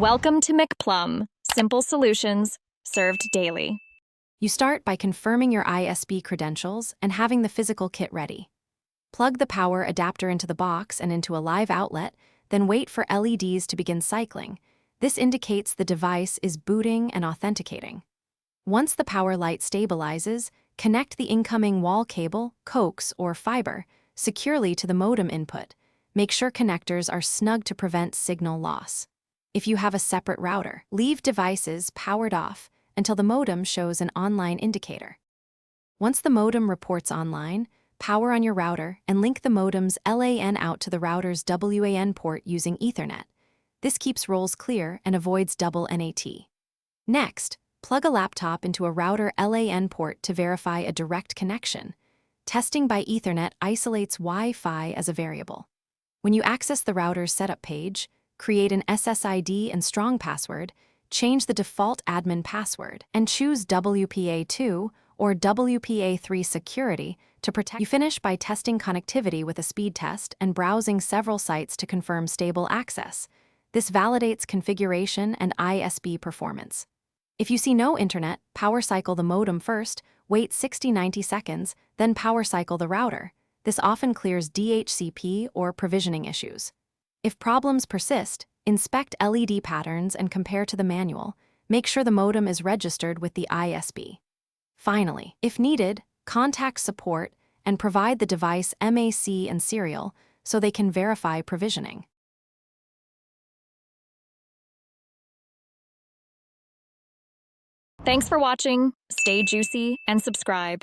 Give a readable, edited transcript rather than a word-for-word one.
Welcome to McPlum, simple solutions served daily. You start by confirming your ISB credentials and having the physical kit ready. Plug the power adapter into the box and into a live outlet, then wait for LEDs to begin cycling. This indicates the device is booting and authenticating. Once the power light stabilizes, connect the incoming wall cable, coax, or fiber securely to the modem input. Make sure connectors are snug to prevent signal loss. If you have a separate router, leave devices powered off until the modem shows an online indicator. Once the modem reports online, power on your router and link the modem's LAN out to the router's WAN port using Ethernet. This keeps rolls clear and avoids double NAT. Next, plug a laptop into a router LAN port to verify a direct connection. Testing by Ethernet isolates Wi-Fi as a variable. When you access the router's setup page, create an SSID and strong password, change the default admin password, and choose WPA2 or WPA3 security to protect. You finish by testing connectivity with a speed test and browsing several sites to confirm stable access. This validates configuration and ISB performance. If you see no internet, power cycle the modem first, wait 60-90 seconds, then power cycle the router. This often clears DHCP or provisioning issues. If problems persist, inspect LED patterns and compare to the manual. Make sure the modem is registered with the ISB. Finally, if needed, contact support and provide the device MAC and serial so they can verify provisioning. Thanks for watching. Stay juicy and subscribe.